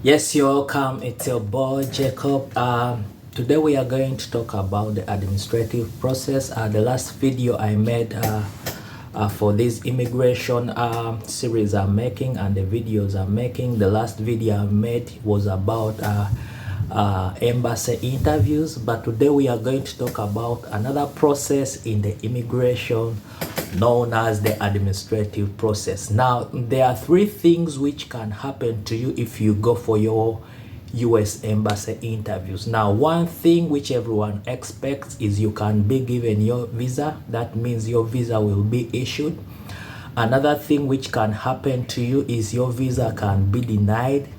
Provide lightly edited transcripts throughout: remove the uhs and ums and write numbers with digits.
Yes, you're welcome. It's your boy Jacob. Today we are going to talk about the administrative process. The last video I made for this immigration series I'm making and the videos I'm making. The last video I made was about embassy interviews, but today we are going to talk about another process in the immigration known as the administrative process. Now, there are three things which can happen to you if you go for your US embassy interviews. Now, one thing which everyone expects is you can be given your visa. That means your visa will be issued. Another thing which can happen to you is your visa can be denied.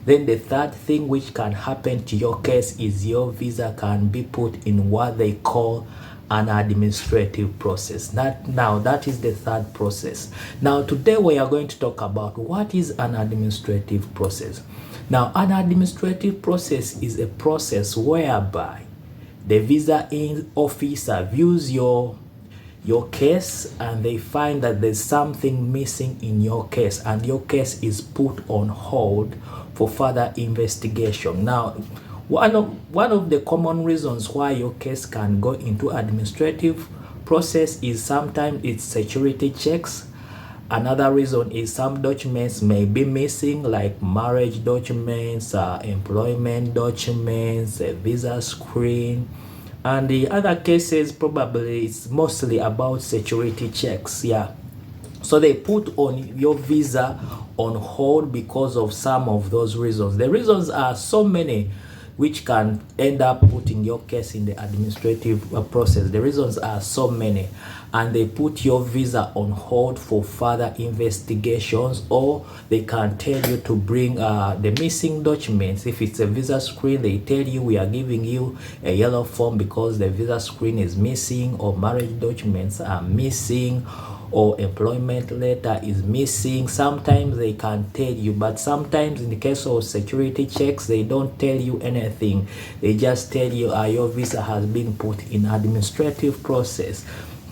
Then the third thing which can happen to your case is your visa can be put in what they call an administrative process. That is the third process. Now today we are going to talk about what is an administrative process. Now an administrative process is a process whereby the visa officer views your case and they find that there's something missing in your case and your case is put on hold for further investigation. Now, one of the common reasons why your case can go into administrative process is sometimes it's security checks. Another reason is some documents may be missing, like marriage documents, employment documents, a visa screen. And the other cases probably it's mostly about security checks. Yeah, so they put on your visa on hold because of some of those reasons. The reasons are so many which can end up putting your case in the administrative process. The reasons are so many, and they put your visa on hold for further investigations, or they can tell you to bring the missing documents. If it's a visa screen, they tell you we are giving you a yellow form because the visa screen is missing, or marriage documents are missing, or employment letter is missing. Sometimes they can tell you, but sometimes in the case of security checks, they don't tell you anything. They just tell you your visa has been put in administrative process.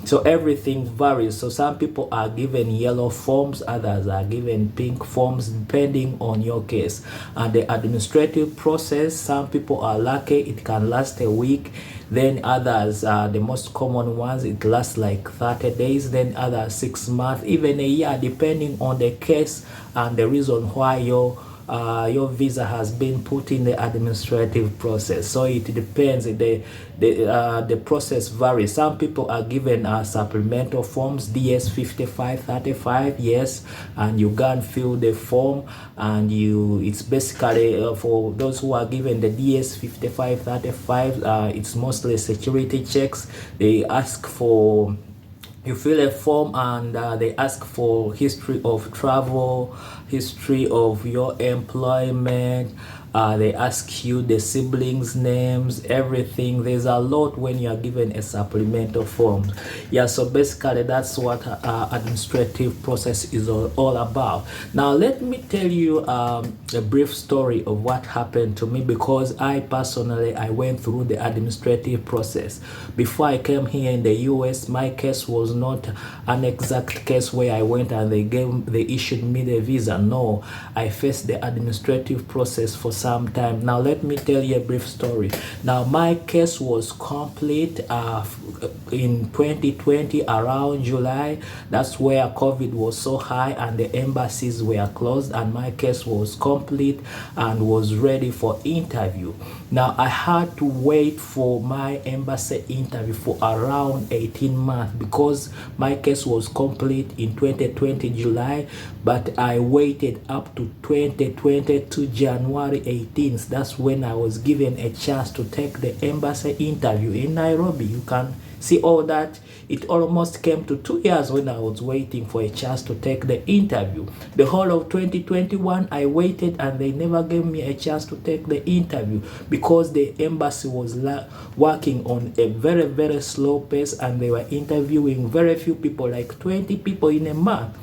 So everything varies. So some people are given yellow forms, others are given pink forms, depending on your case. And the administrative process, some people are lucky, it can last a week. Then others, the most common ones, it lasts like 30 days. Then others 6 months, even a year, depending on the case and the reason why your visa has been put in the administrative process. So it depends. The process varies. Some people are given supplemental forms, DS 5535, yes, and you can fill the form, and it's basically for those who are given the DS 5535. It's mostly security checks. They ask for, you fill a form, and they ask for history of travel, history of your employment. They ask you the siblings' names, everything. There's a lot when you are given a supplemental form. Yeah, so basically that's what administrative process is all about. Now let me tell you a brief story of what happened to me, because I personally went through the administrative process. Before I came here in the US, my case was not an exact case where I went and they issued me the visa. No, I faced the administrative process for some time. Now let me tell you a brief story. Now my case was complete in 2020 around July. That's where COVID was so high and the embassies were closed, and my case was complete and was ready for interview. Now I had to wait for my embassy interview for around 18 months because my case was complete in 2020 July, but I waited up to 2022 January 18th. That's when I was given a chance to take the embassy interview in Nairobi. You can see all that. It almost came to 2 years when I was waiting for a chance to take the interview. The whole of 2021 I waited, and they never gave me a chance to take the interview because the embassy was working on a very, very slow pace, and they were interviewing very few people, like 20 people in a month.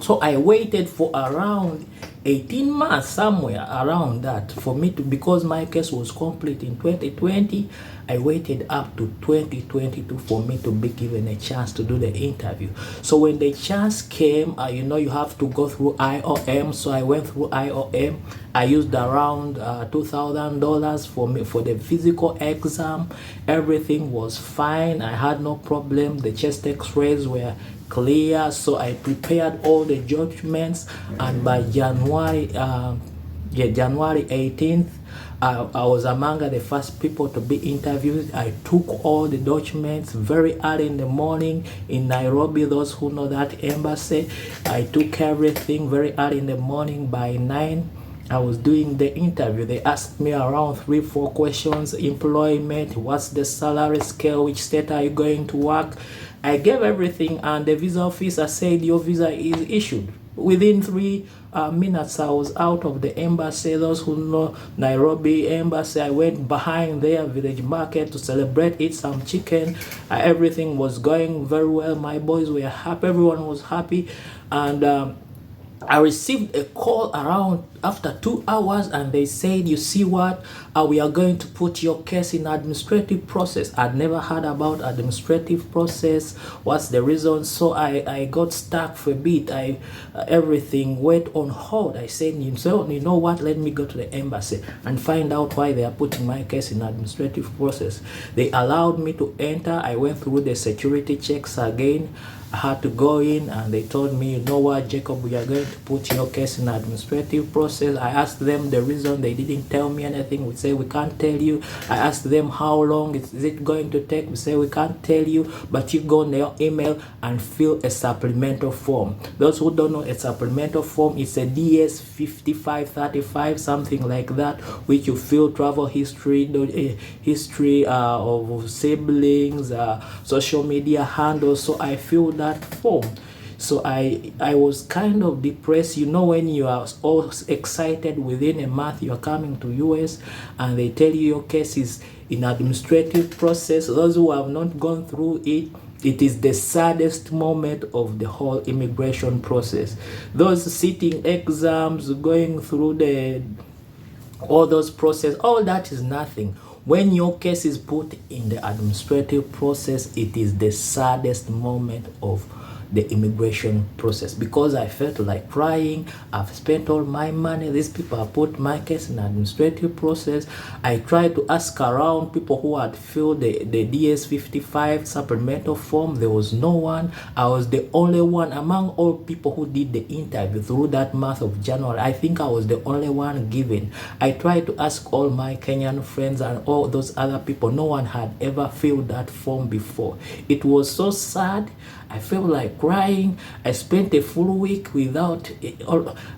So I waited for around 18 months, somewhere around that, for me to, because my case was complete in 2020, I waited up to 2022 for me to be given a chance to do the interview. So when the chance came, you know, you have to go through IOM. So I went through IOM. I used around $2,000 for me for the physical exam. Everything was fine. I had no problem. The chest x-rays were clear. So I prepared all the documents, and by January 18th, I was among the first people to be interviewed. I took all the documents very early in the morning in Nairobi. Those who know that embassy, I took everything very early in the morning. By 9, I was doing the interview. They asked me around 3-4 questions: employment, what's the salary scale, which state are you going to work. I gave everything, and the visa officer said your visa is issued. Within 3 minutes, I was out of the embassy. Those who know Nairobi embassy, I went behind their village market to celebrate, eat some chicken. Everything was going very well. My boys were happy. Everyone was happy. And I received a call around after 2 hours, and they said, you see what, we are going to put your case in administrative process. I'd never heard about administrative process. What's the reason? So I got stuck for a bit. Everything went on hold. I said, you know what, let me go to the embassy and find out why they are putting my case in administrative process. They allowed me to enter. I went through the security checks again. I had to go in, and they told me, you know what, Jacob, we are going to put your case in administrative process. I asked them the reason. They didn't tell me anything. We say, we can't tell you. I asked them, how long is it going to take? We say, we can't tell you, but you go on your email and fill a supplemental form. Those who don't know, a supplemental form is a DS 5535, something like that, which you fill travel history, history of siblings, social media handles. So I filled that form. So I was kind of depressed. You know, when you are all excited, within a month you are coming to US and they tell you your case is in administrative process. Those who have not gone through it, it is the saddest moment of the whole immigration process. Those sitting exams, going through all those process, all that is nothing. When your case is put in the administrative process, it is the saddest moment of the immigration process, because I felt like crying. I've spent all my money. These people have put my case in administrative process. I tried to ask around people who had filled the DS-55 supplemental form. There was no one. I was the only one among all people who did the interview through that month of January. I think I was the only one given. I tried to ask all my Kenyan friends and all those other people. No one had ever filled that form before. It was so sad. I felt like crying. I spent a full week without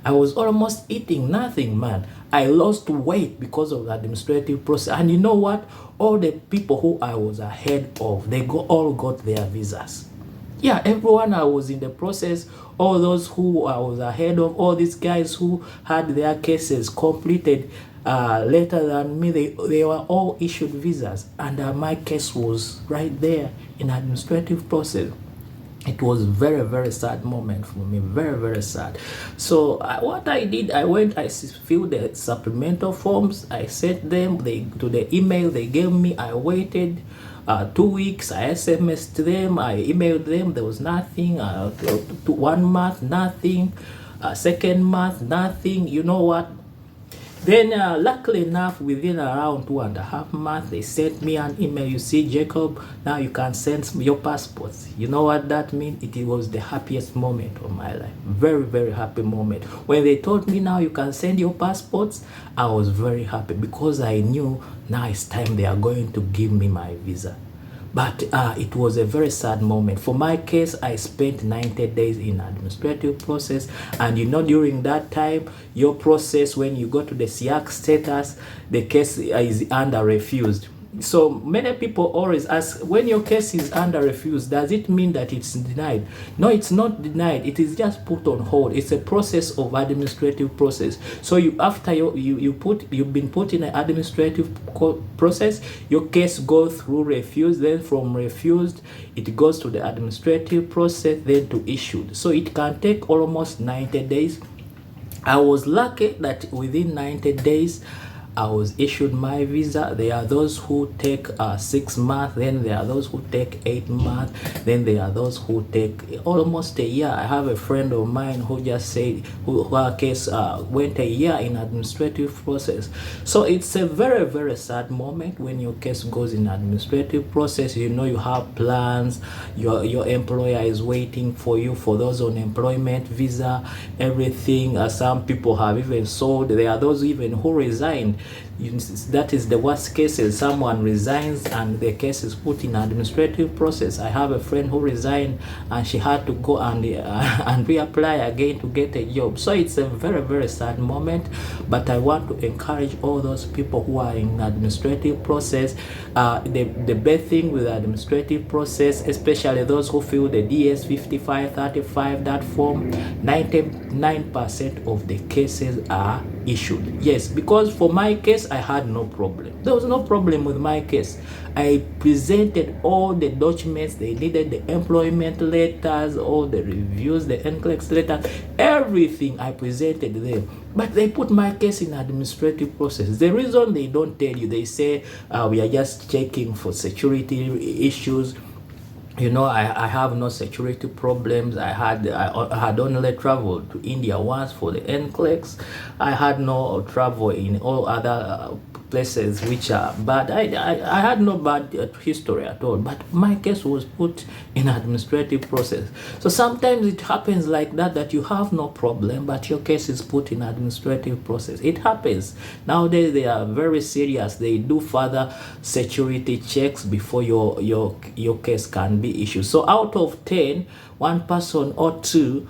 I was almost eating nothing, man. I lost weight because of the administrative process. And you know what? All the people who I was ahead of, they all got their visas. Yeah, everyone I was in the process, all those who I was ahead of, all these guys who had their cases completed later than me, they were all issued visas. And my case was right there in administrative process. It was very, very sad moment for me. Very, very sad. So what I did, I filled the supplemental forms. I sent them to the email they gave me. I waited 2 weeks. I SMS'd them. I emailed them. There was nothing. 1 month, nothing. Second month, nothing. You know what? Then luckily enough, within around 2.5 months, they sent me an email. You see, Jacob, now you can send your passports. You know what that means? It was the happiest moment of my life. Very, very happy moment. When they told me now you can send your passports, I was very happy, because I knew now it's time they are going to give me my visa. But it was a very sad moment. For my case, I spent 90 days in administrative process. And you know, during that time, your process, when you go to the SIAC status, the case is under refused. So many people always ask, when your case is under refuse, does it mean that it's denied? No, it's not denied. It is just put on hold. It's a process of administrative process. So after you've been put in an administrative process, your case goes through refuse, then from refused it goes to the administrative process, then to issued. So it can take almost 90 days. I was lucky that within 90 days I was issued my visa. There are those who take 6 months, then there are those who take 8 months, then there are those who take almost a year. I have a friend of mine who just said her case went a year in administrative process. So it's a very, very sad moment when your case goes in administrative process. You know, you have plans, your employer is waiting for you for those on employment visa, everything. Some people have even sold. There are those even who resigned. That is the worst cases. Someone resigns and the case is put in administrative process. I have a friend who resigned and she had to go and reapply again to get a job. So it's a very, very sad moment, but I want to encourage all those people who are in administrative process. The best thing with the administrative process, especially those who fill the DS 5535, that form, 99% of the cases are issued. Yes, because for my case I had no problem. There was no problem with my case. I presented all the documents they needed, the employment letters, all the reviews, the NCLEX letters, everything I presented them. But they put my case in administrative process. The reason they don't tell you, they say we are just checking for security issues. You know, I have no security problems. I had only traveled to India once for the NCLEX. I had no trouble in all other places which are bad. I had no bad history at all, but my case was put in administrative process. So sometimes it happens like that you have no problem, but your case is put in administrative process. It happens. Nowadays they are very serious. They do further security checks before your case can be issued. So out of 10, 1 person or 2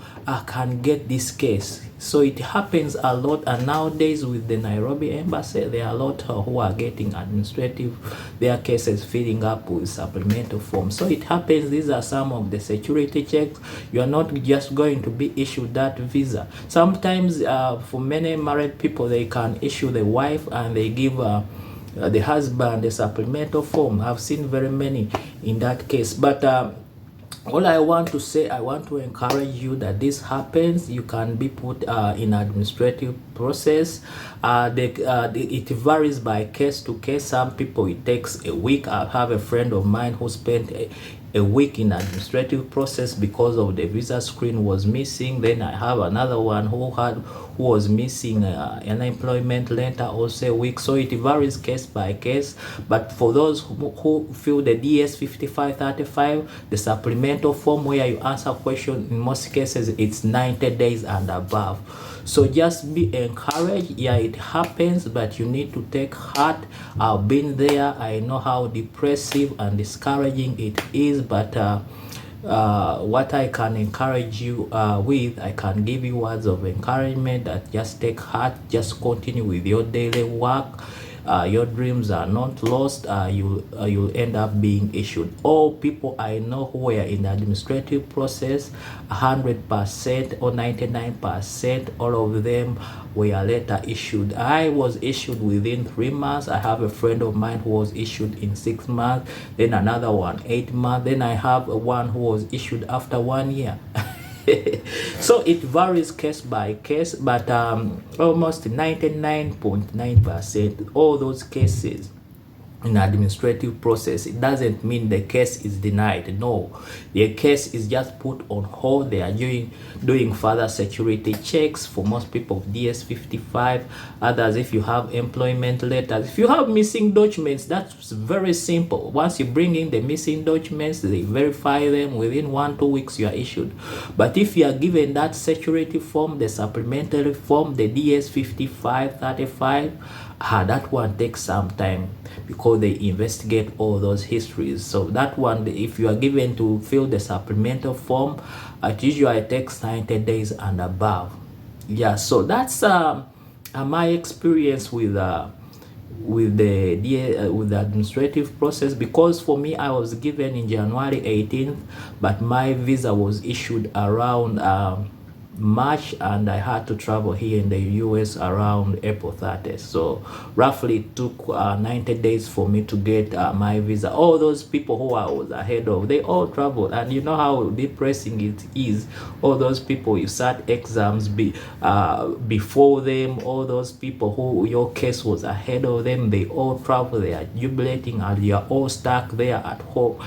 can get this case. So it happens a lot, and nowadays with the Nairobi embassy, there are a lot who are getting administrative, their cases filling up with supplemental forms. So it happens. These are some of the security checks. You are not just going to be issued that visa. Sometimes for many married people, they can issue the wife and they give the husband a supplemental form. I've seen very many in that case. But all I want to say, I want to encourage you that this happens. You can be put in administrative process. It varies by case to case. Some people it takes a week. I have a friend of mine who spent a week in administrative process because of the visa screen was missing. Then I have another one who was missing an employment letter, also a week. So it varies case by case. But for those who fill the DS 5535, the supplemental form where you answer questions, in most cases it's 90 days and above. So just be encouraged. Yeah, it happens, but you need to take heart. I've been there. I know how depressive and discouraging it is, but what I can encourage you with, I can give you words of encouragement that just take heart, just continue with your daily work. Your dreams are not lost. You'll end up being issued. All people I know who were in the administrative process, 100% or 99%, all of them were later issued. I was issued within 3 months. I have a friend of mine who was issued in 6 months, then another one 8 months, then I have one who was issued after 1 year. So it varies case by case, but almost 99.9% all those cases in administrative process, it doesn't mean the case is denied. No, the case is just put on hold. They are doing further security checks for most people of DS 55. Others, if you have employment letters, if you have missing documents, that's very simple. Once you bring in the missing documents, they verify them. Within 1-2 weeks you are issued. But if you are given that security form, the supplementary form, the DS 5535, that one takes some time because they investigate all those histories. So that one, if you are given to fill the supplemental form, it usually takes 90 days and above. Yeah, so that's my experience with with the administrative process, because for me I was given in January 18th, but my visa was issued around March, and I had to travel here in the US around April 30th. So roughly it took 90 days for me to get my visa. All those people who I was ahead of, they all traveled, and you know how depressing it is. All those people you sat exams before them, all those people who your case was ahead of them, they all travel, they are jubilating, and you are all stuck there at home.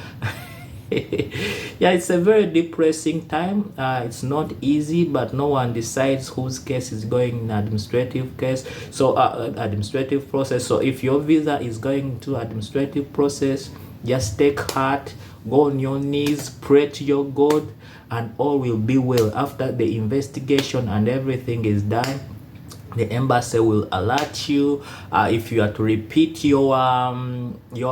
Yeah, it's a very depressing time. It's not easy, but no one decides whose case is going in administrative case. So administrative process. So if your visa is going to administrative process, just take heart, go on your knees, pray to your God, and all will be well. After the investigation and everything is done, the embassy will alert you if you are to repeat your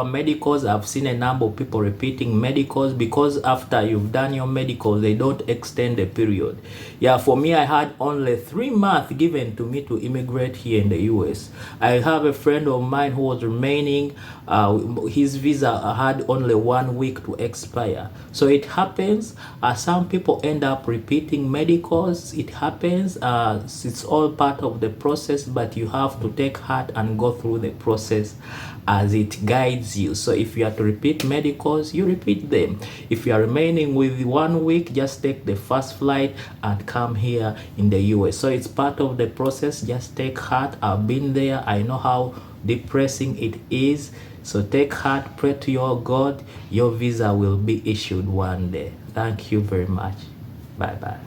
medicals. I've seen a number of people repeating medicals, because after you've done your medicals, they don't extend the period. Yeah, for me, I had only 3 months given to me to immigrate here in the US. I have a friend of mine who was remaining. His visa had only 1 week to expire. So it happens. Some people end up repeating medicals. It happens. It's all part of the process, but you have to take heart and go through the process as it guides you. So if you have to repeat medicals, you repeat them. If you are remaining with 1 week, just take the first flight and come here in the US. So it's part of the process. Just take heart. I've been there. I know how depressing it is. So take heart, pray to your God. Your visa will be issued one day. Thank you very much. Bye bye.